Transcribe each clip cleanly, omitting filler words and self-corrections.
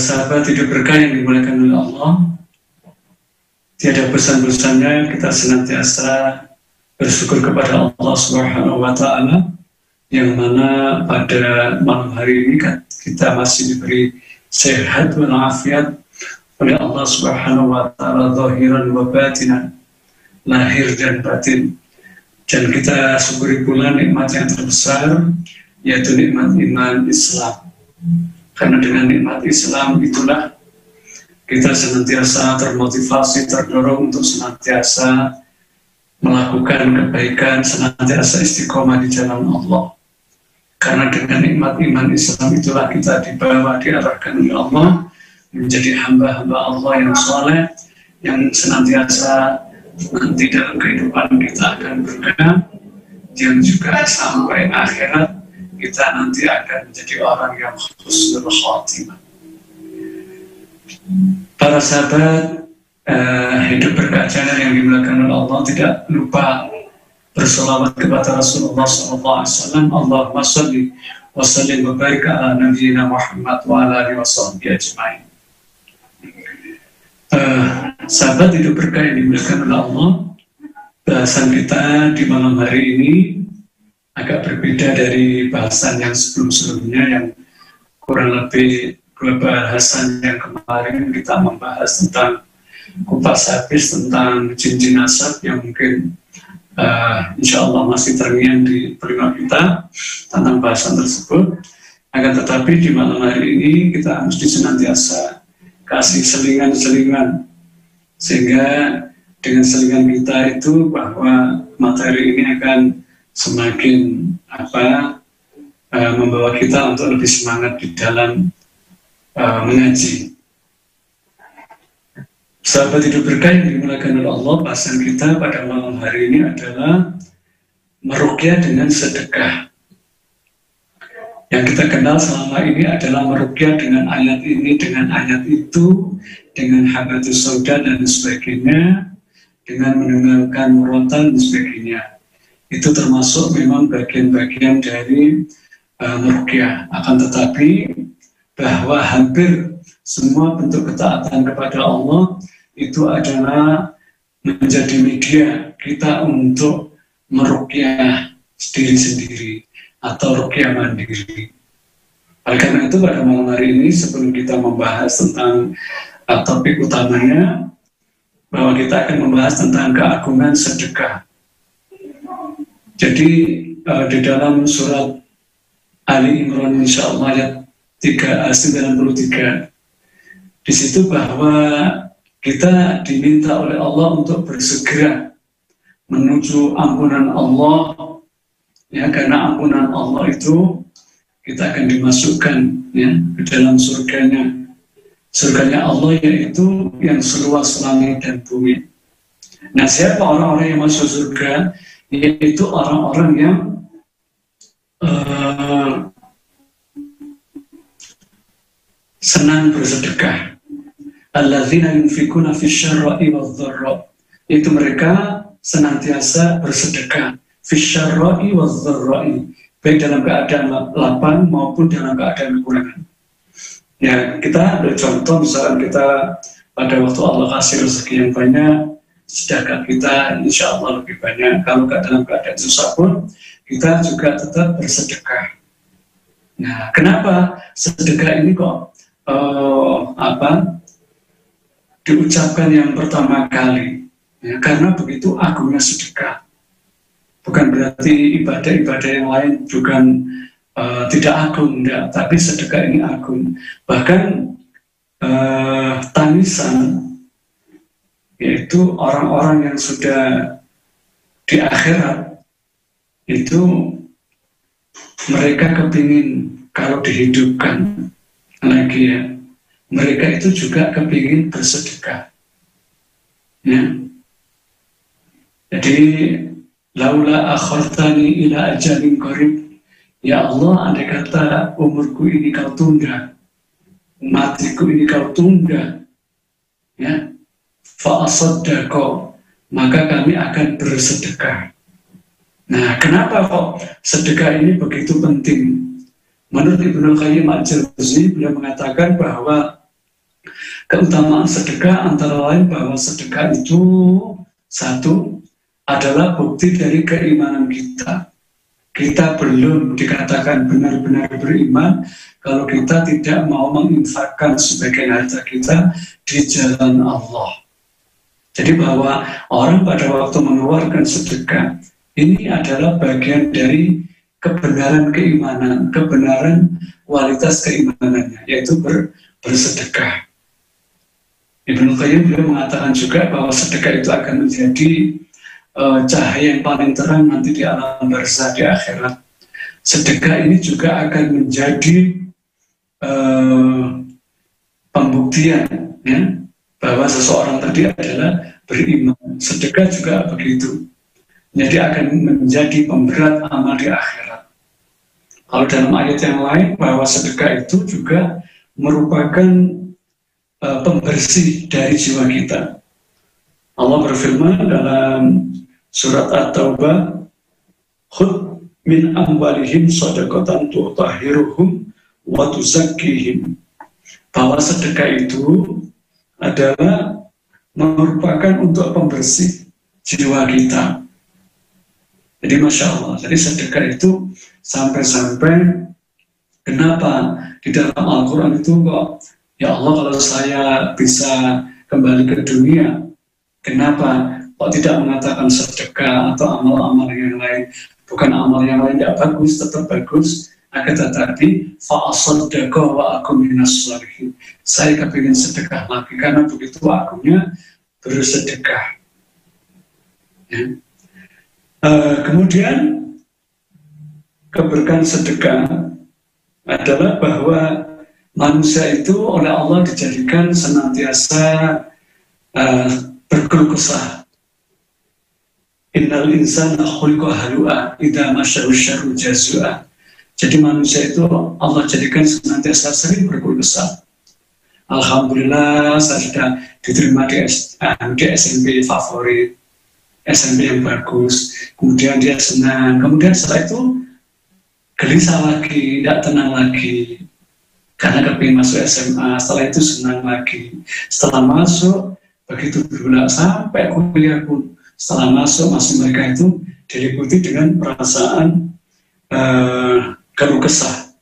sahabat hidup berkah yang dimuliakan oleh Allah, tiada pesan-pesannya kita senantiasa bersyukur kepada Allah Subhanahu wa Ta'ala, yang mana pada malam hari ini kan kita masih diberi sehat walafiat oleh Allah Subhanahu wa Ta'ala, zahiran wa batinan, lahir dan batin. Dan kita syukuri pula nikmat yang terbesar, yaitu nikmat iman Islam. Karena dengan nikmat Islam itulah kita senantiasa termotivasi, terdorong untuk senantiasa melakukan kebaikan, senantiasa istiqomah di jalan Allah. Karena dengan nikmat iman Islam itulah kita dibawa, diarahkan oleh Allah menjadi hamba-hamba Allah yang soleh, yang senantiasa nanti dalam kehidupan kita akan berkah, yang juga sampai akhirat kita nanti akan menjadi orang yang husnul khatimah. Para sahabat hidup berkah channel yang dimuliakan oleh Allah, tidak lupa bersolawat kepada Rasulullah SAW. Allahumma sholli wa sallim wa barik ala nabiyyina Muhammad wa ala alihi wa sahbihi ajma'in. Sahabat hidup berkah yang dimuliakan oleh Allah, bahasan kita di malam hari ini agak berbeda dari bahasan yang sebelum-sebelumnya, yang kurang lebih dua bahasan yang kemarin kita membahas tentang kupas habis tentang jin-jin nasab yang mungkin insya Allah masih terngiang di telinga kita tentang bahasan tersebut. Akan tetapi di malam hari ini kita mesti senantiasa kasih selingan-selingan, sehingga dengan selingan kita itu bahwa materi ini akan semakin membawa kita untuk lebih semangat di dalam mengaji. Sahabat hidup berkah yang dimuliakan oleh Allah, bahasan kita pada malam hari ini adalah meruqyah dengan sedekah. Yang kita kenal selama ini adalah meruqyah dengan ayat ini, dengan ayat itu, dengan habatus sauda dan sebagainya, dengan mendengarkan murotal dan sebagainya. Itu termasuk memang bagian-bagian dari meruqyah. Akan tetapi bahwa hampir semua bentuk ketaatan kepada Allah itu adalah menjadi media kita untuk meruqyah diri-sendiri atau ruqyah mandiri. Oleh karena itu pada malam hari ini, sebelum kita membahas tentang topik utamanya, bahwa kita akan membahas tentang keagungan sedekah. Jadi di dalam surat Ali Imran insyaallah ayat 93, di situ bahwa kita diminta oleh Allah untuk bersegera menuju ampunan Allah, ya, karena ampunan Allah itu kita akan dimasukkan, ya, ke dalam surganya Allah, yaitu yang seluas langit dan bumi. Nah, siapa orang-orang yang masuk surga? Yaitu orang-orang yang senang bersedekah. Alladzina yunfikuna fisyarra'i wadh-dharra, itu mereka senantiasa bersedekah fisyarra'i wadh-dharra'i, baik dalam keadaan lapang maupun dalam keadaan kekurangan. Ya, kita ambil contoh, misalkan kita pada waktu Allah kasih rezeki yang banyak, sedekah kita insya Allah lebih banyak. Kalau dalam keadaan susah pun kita juga tetap bersedekah. Nah, kenapa sedekah ini kok diucapkan yang pertama kali? Ya, karena begitu agungnya sedekah. Bukan berarti ibadah-ibadah yang lain bukan tidak agung, enggak, tapi sedekah ini agung. Bahkan tangisan, yaitu orang-orang yang sudah di akhirat, itu mereka kepingin kalau dihidupkan lagi, ya, mereka itu juga kepingin bersedekah, ya. Jadi laula akhartani ila ajalin qarib, ya Allah, andai kata umurku ini kau tunda, matiku ini kau tunda, ya, fa'asaddaqo, maka kami akan bersedekah. Nah, kenapa kok sedekah ini begitu penting? Menurut Ibnu Qayyim al-Jauziyah, beliau mengatakan bahwa keutamaan sedekah antara lain bahwa sedekah itu satu adalah bukti dari keimanan kita. Kita belum dikatakan benar-benar beriman kalau kita tidak mau menginfakkan sebagian harta kita di jalan Allah. Jadi bahwa orang pada waktu mengeluarkan sedekah ini adalah bagian dari kebenaran keimanan, kebenaran kualitas keimanannya, yaitu bersedekah. Ibnu Qayyim beliau mengatakan juga bahwa sedekah itu akan menjadi cahaya yang paling terang nanti di alam barzah di akhirat. Sedekah ini juga akan menjadi pembuktian ya, bahwa seseorang tadi adalah beriman. Sedekah juga begitu. Jadi akan menjadi pemberat amal di akhirat. Kalau dalam ayat yang lain bahwa sedekah itu juga merupakan pembersih dari jiwa kita. Allah berfirman dalam surat At-Taubah, "Khudh min amwalihim shadaqatan tutahhiruhum wa tuzakkihim." Bahwa sedekah itu adalah merupakan untuk pembersih jiwa kita. Jadi Masya Allah, jadi sedekah itu sampai-sampai kenapa di dalam Al-Quran itu kok, ya Allah kalau saya bisa kembali ke dunia, kenapa kok tidak mengatakan sedekah atau amal-amal yang lain? Bukan amal yang lain tidak bagus, tetap bagus, akan tetapi fa'asaddaqa wa akum minas sholihin. Saya kepingin sedekah lagi karena begitu akunya bersedekah. Ya. Kemudian keberkahan sedekah adalah bahwa manusia itu oleh Allah dijadikan senantiasa berkeluh kesah. Innal insana khuliqa halu'a idza masyahu syarru jazua. Jadi manusia itu Allah jadikan senantiasa sering berkeluh kesah. Alhamdulillah saya sudah diterima di SMP favorit, SMP yang bagus, kemudian dia senang, kemudian setelah itu gelisah lagi, tidak tenang lagi karena kepingin masuk SMA, setelah itu senang lagi, setelah masuk begitu berulang sampai kuliah pun, setelah masuk masih mereka itu diliputi dengan perasaan keluh kesah.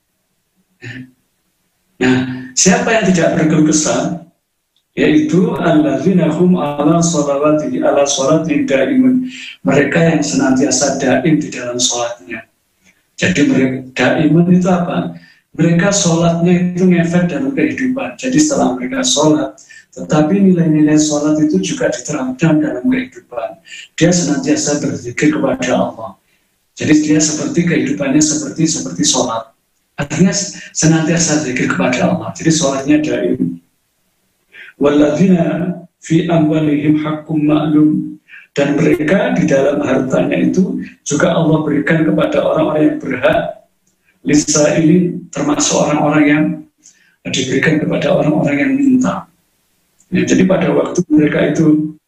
Nah, siapa yang tidak berkeluh kesah? Yaitu alladzina hum ala sholati daimun. Mereka yang senantiasa daim di dalam sholatnya. Jadi mereka daimun itu apa? Mereka sholatnya itu ngefek dalam kehidupan. Jadi setelah mereka sholat, tetapi nilai-nilai sholat itu juga diterapkan dalam kehidupan. Dia senantiasa berzikir kepada Allah. Jadi dia seperti kehidupannya seperti sholat. Artinya senantiasa zikir kepada Allah. Jadi sholatnya daim. Walladzina fi amwalihim haqqum ma'lum, dan mereka di dalam hartanya itu juga Allah berikan kepada orang-orang yang berhak. Lisa ini termasuk orang-orang yang diberikan kepada orang-orang yang minta. Ya, jadi pada waktu mereka itu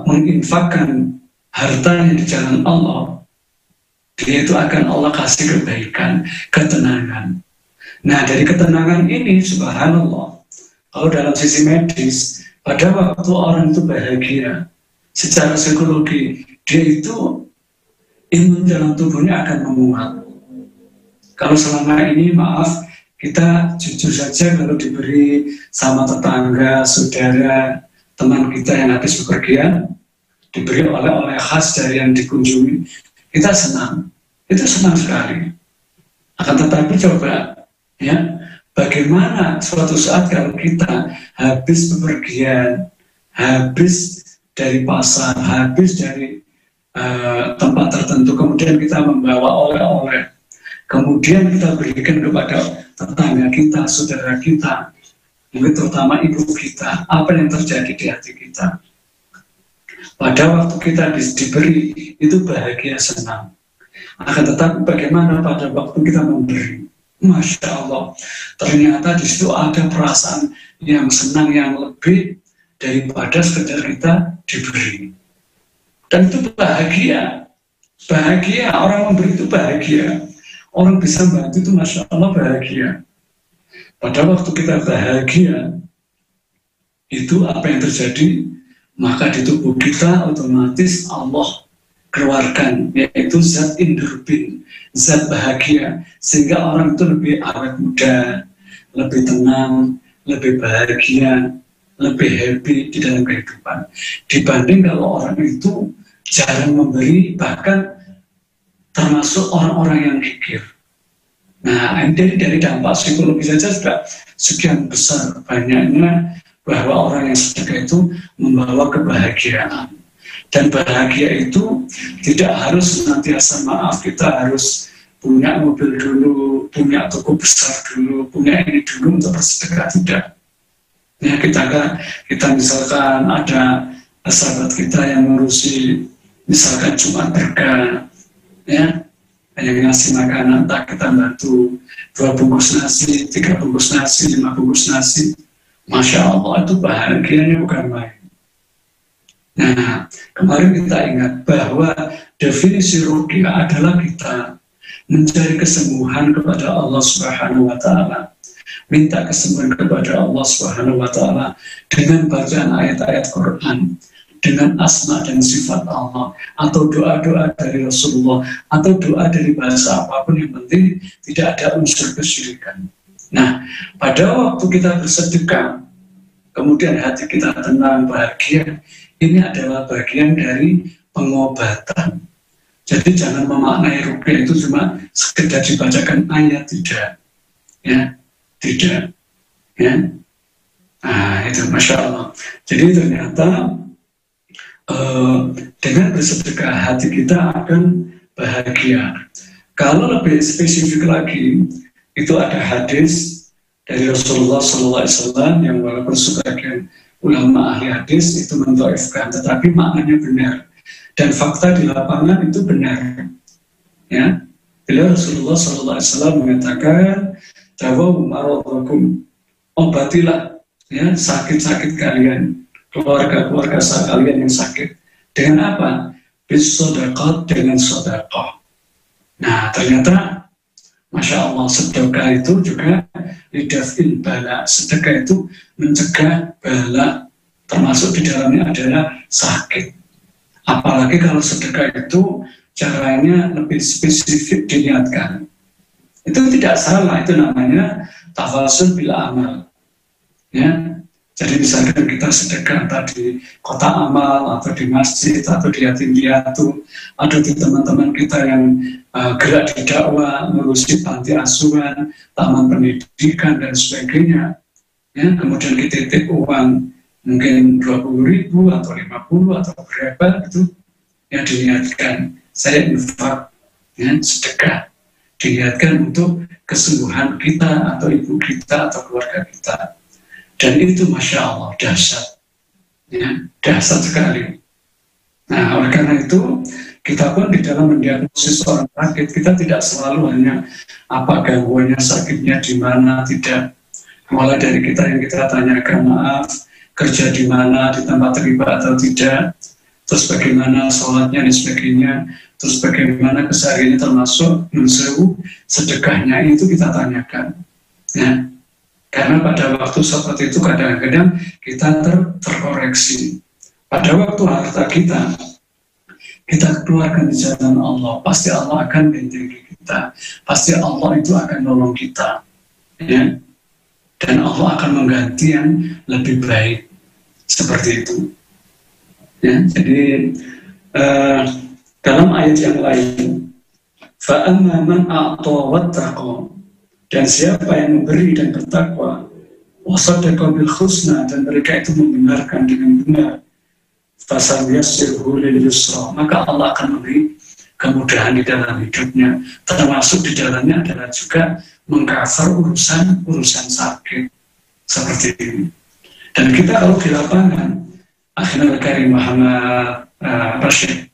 menginfakkan hartanya di jalan Allah, dia itu akan Allah kasih kebaikan, ketenangan. Nah dari ketenangan ini subhanallah, kalau dalam sisi medis, pada waktu orang itu bahagia, secara psikologi, dia itu imun dalam tubuhnya akan menguat. Kalau selama ini, maaf, kita jujur saja kalau diberi sama tetangga, saudara, teman kita yang habis bepergian, diberi oleh-oleh khas dari yang dikunjungi, kita senang. Itu senang sekali. Akan tetapi coba, ya, bagaimana suatu saat kalau kita habis bepergian, habis dari pasar, habis dari tempat tertentu, kemudian kita membawa oleh-oleh, kemudian kita berikan kepada tetangga kita, saudara kita, mungkin terutama ibu kita, apa yang terjadi di hati kita? Pada waktu kita diberi, itu bahagia, senang. Akan tetapi bagaimana pada waktu kita memberi? Masya Allah, ternyata di situ ada perasaan yang senang yang lebih daripada sekedar kita diberi. Dan itu bahagia. Bahagia, orang memberi itu bahagia. Orang bisa bantu itu Masya Allah bahagia. Pada waktu kita bahagia, itu apa yang terjadi? Maka di tubuh kita otomatis Allah keluarkan, yaitu zat endorfin, zat bahagia, sehingga orang itu lebih awet muda, lebih tenang, lebih bahagia, lebih happy di dalam kehidupan. Dibanding kalau orang itu jarang memberi, bahkan termasuk orang-orang yang kikir. Nah, ini dari dampak psikologi saja sudah sekian besar banyaknya bahwa orang yang sedekah itu membawa kebahagiaan. Dan bahagia itu tidak harus senantiasa maaf, kita harus punya mobil dulu, punya toko besar dulu, punya ini dulu untuk bersedekah, tidak. Ya, kita misalkan ada sahabat kita yang ngurusi misalkan Jumat Berkah, ya, yang ngasih makanan, tak kita bantu 2 bungkus nasi, 3 bungkus nasi, 5 bungkus nasi, Masya Allah, itu bahagianya bukan main. Nah, kemarin kita ingat bahwa definisi ruqyah adalah kita mencari kesembuhan kepada Allah Subhanahu wa Ta'ala, minta kesembuhan kepada Allah Subhanahu wa Ta'ala dengan bacaan ayat-ayat Quran, dengan asma dan sifat Allah, atau doa-doa dari Rasulullah, atau doa dari bahasa apapun, yang penting tidak ada unsur kesyirikan. Nah, pada waktu kita bersedekah, kemudian hati kita tenang, bahagia, ini adalah bagian dari pengobatan. Jadi jangan memaknai ruqyah itu cuma sekedar dibacakan ayat, tidak. Ya, tidak. Ya. Nah, itu Masya Allah. Jadi ternyata dengan bersedekah hati kita akan bahagia. Kalau lebih spesifik lagi, itu ada hadis dari Rasulullah SAW yang walaupun sebagian ulama ahli hadis itu mendhaifkan, tetapi maknanya benar dan fakta di lapangan itu benar. Ya, bila Rasulullah SAW mengatakan, "Dawaw maradhakum," obatilah ya sakit-sakit kalian, keluarga kalian yang sakit. Dengan apa? Bis-shadaqah, dengan sedekah. Nah, ternyata Masya Allah, sedekah itu juga lidaf'il bala. Sedekah itu mencegah bala, termasuk di dalamnya adalah sakit. Apalagi kalau sedekah itu caranya lebih spesifik diniatkan. Itu tidak salah, itu namanya tafasul bil amal. Ya, jadi misalkan kita sedekah tadi kota amal, atau di masjid, atau di yatim piatu, atau di teman-teman kita yang gerak di dakwah, ngurusi panti asuhan, taman pendidikan dan sebagainya. Ya, kemudian kita titip uang mungkin 20.000 atau 50 atau berapa itu yang diniatkan. Saya infak, ya, sedekah diniatkan untuk kesembuhan kita atau ibu kita atau keluarga kita. Dan itu Masya Allah dahsyat, ya, dahsyat sekali. Nah, oleh karena itu kita pun di dalam mendiagnosis orang sakit, kita tidak selalu hanya apa gangguannya, sakitnya di mana, tidak. Mulai dari kita yang kita tanyakan, maaf, kerja di mana, di tempat riba atau tidak, terus bagaimana sholatnya dan sebagainya, terus bagaimana kesehariannya termasuk nunsewu, sedekahnya, itu kita tanyakan. Ya. Karena pada waktu seperti itu kadang-kadang kita terkoreksi. Pada waktu harta kita keluarkan di jalan Allah, pasti Allah akan bentengi kita, pasti Allah itu akan nolong kita, ya. Dan Allah akan mengganti yang lebih baik, seperti itu. Ya, jadi dalam ayat yang lain, فَأَمَّا مَنْ أَعْطَى وَاتَّقَى, dan siapa yang memberi dan bertakwa, وَصَدَّقَ بِالْحُسْنَى, dan mereka itu membenarkan dengan benar, fasayassirhu lil yusra, maka Allah akan memberi kemudahan di dalam hidupnya, termasuk di dalamnya adalah juga mengcover urusan sakit seperti ini. Dan kita kalau di lapangan, akhirnya Karim Muhammad Rashid,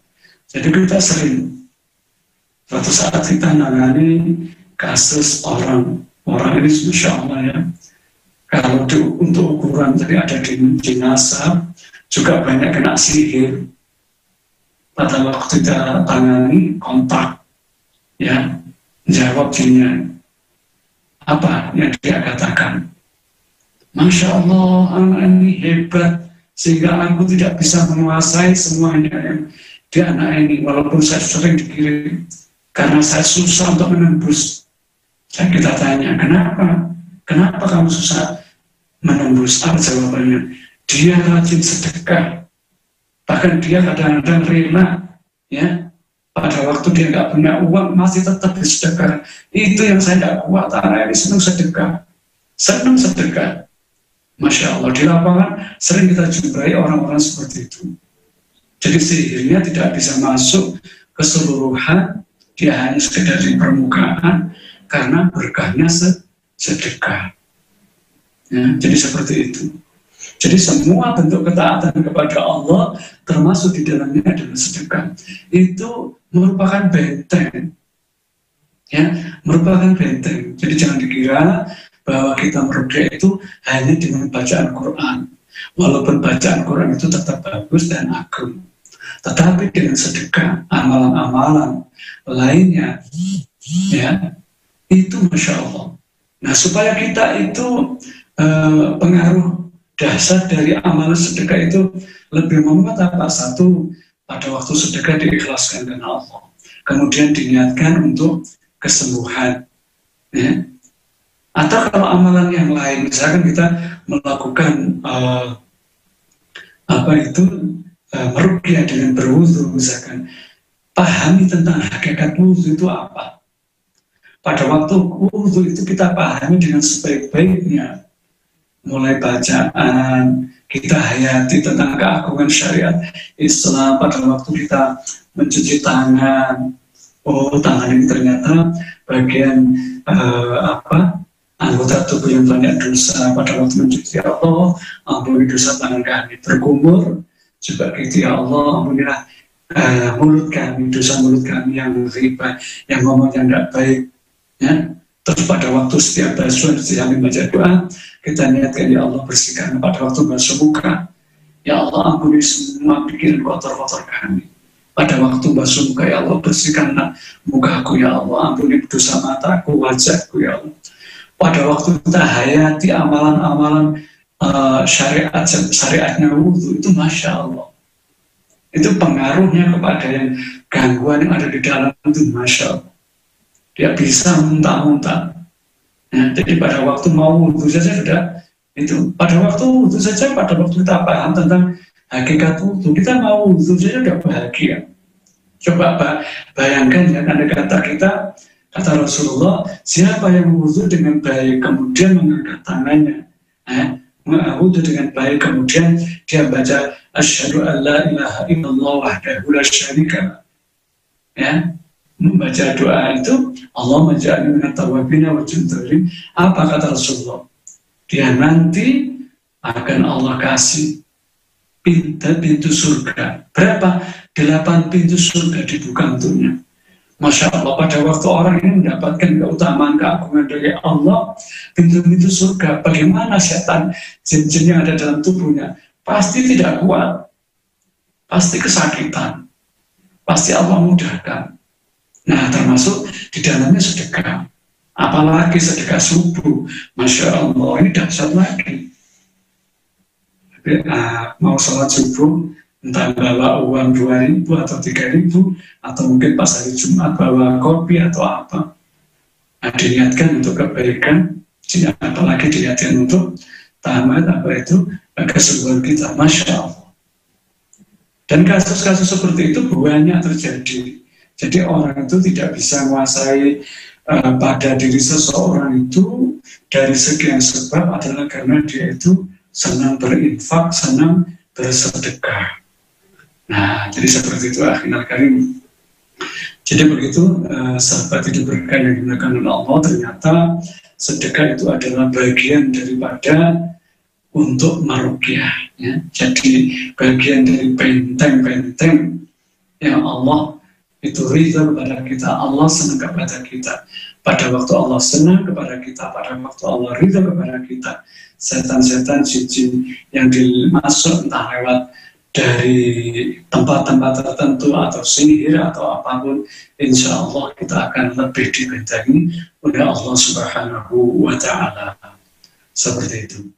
jadi kita sering suatu saat kita nangani kasus orang ini, Insya Allah ya, kalau untuk ukuran tadi ada di jenazah juga banyak kena sihir. Pada waktu kita tangani kontak, ya, jawab jinnya apa yang dia katakan. Masya Allah, anak ini hebat, sehingga aku tidak bisa menguasai semuanya yang di anak ini, walaupun saya sering dikirim, karena saya susah untuk menembus. Kita tanya, kenapa? Kenapa kamu susah menembus? Apa jawabannya? Dia rajin sedekah, bahkan dia kadang-kadang rela, ya, pada waktu dia nggak punya uang masih tetap bersedekah. Itu yang saya nggak kuat. Anak ini senang sedekah. Masya Allah, di lapangan sering kita jumpai orang-orang seperti itu. Jadi sihirnya tidak bisa masuk keseluruhan, dia hanya sekedar di permukaan karena berkahnya sedekah. Ya, jadi seperti itu. Jadi semua bentuk ketaatan kepada Allah termasuk di dalamnya adalah sedekah. Itu merupakan benteng. Ya, merupakan benteng. Jadi jangan dikira bahwa kita meruqyah itu hanya dengan bacaan Quran. Walaupun bacaan Quran itu tetap bagus dan agung, tetapi dengan sedekah, amalan-amalan lainnya, ya, itu Masya Allah. Nah, supaya kita itu pengaruh dasar dari amalan sedekah itu lebih memuat apa? Satu, pada waktu sedekah diikhlaskan dengan Allah. Kemudian diniatkan untuk kesembuhan. Ya. Atau kalau amalan yang lain, misalkan kita melakukan meruqyah dengan berwudu, misalkan pahami tentang hakikat wudu itu apa. Pada waktu wudu itu kita pahami dengan sebaik-baiknya, mulai bacaan, kita hayati tentang keagungan syariat Islam. Pada waktu kita mencuci tangan, oh tangan ini ternyata bagian anggota tubuh yang banyak dosa. Pada waktu mencuci, ya Allah, ampuni dosa tangan kami. Berkumur juga gitu, ya Allah, ampunilah mulut kami, dosa mulut kami yang riba, yang ngomong yang tidak baik. Ya. Terus pada waktu setiap basuhan, setiap membaca doa, kita niatkan, ya Allah, bersihkan. Pada waktu basuh muka, ya Allah, ampuni semua pikiran kotor-kotor kami. Pada waktu basuh muka, ya Allah, bersihkanlah mukaku, ya Allah, ampuni dosa mataku, wajahku, ya Allah. Pada waktu kita hayati amalan-amalan syariatnya wudu, itu Masya Allah. Itu pengaruhnya kepada yang gangguan yang ada di dalam itu Masya Allah. Dia bisa muntah-muntah. Nah, jadi pada waktu mau wudu saja sudah itu. Pada waktu wudu saja, pada waktu kita paham tentang hakikat wudu, kita mau wudu saja sudah bahagia. Coba bayangkan ya, ada kata kita, kata Rasulullah, siapa yang wudu dengan baik kemudian mengangkat tangannya, wudu dengan baik kemudian dia baca asyhadu an la ilaha illallah wahdahu la syarika lah, ya, membaca doa itu, Allah menjadi minat tawabina wa junturin. Apa kata Rasulullah? Dia nanti akan Allah kasih pintu surga. Berapa? 8 pintu surga dibuka untuknya. Masya Allah, pada waktu orang ini mendapatkan keutamaan, keagungan dari Allah, pintu-pintu surga, bagaimana setan, jin-jin yang ada dalam tubuhnya, pasti tidak kuat, pasti kesakitan, pasti Allah mudahkan. Nah, termasuk di dalamnya sedekah, apalagi sedekah subuh, Masya Allah, ini dahsyat lagi. Mau sholat subuh, entah bawa uang 2.000 atau 3.000, atau mungkin pas hari Jumat bawa kopi atau apa. Nah, diniatkan untuk kebaikan, apalagi diniatkan untuk tamat kesembuhan kita, Masya Allah. Dan kasus-kasus seperti itu banyak terjadi. Jadi orang itu tidak bisa menguasai pada diri seseorang itu dari sekian sebab adalah karena dia itu senang berinfak, senang bersedekah. Nah, jadi seperti itu akhirnya karim. Jadi begitu sahabat hidup berkah yang digunakan oleh Allah, ternyata sedekah itu adalah bagian daripada untuk meruqyah. Ya. Jadi bagian dari benteng-benteng yang Allah itu ridha kepada kita, Allah senang kepada kita. Pada waktu Allah senang kepada kita, pada waktu Allah ridha kepada kita, setan-setan, jin yang dimasuk entah lewat dari tempat-tempat tertentu atau sihir atau apapun, insya Allah kita akan lebih dibentengi oleh Allah Subhanahu wa Ta'ala. Seperti itu.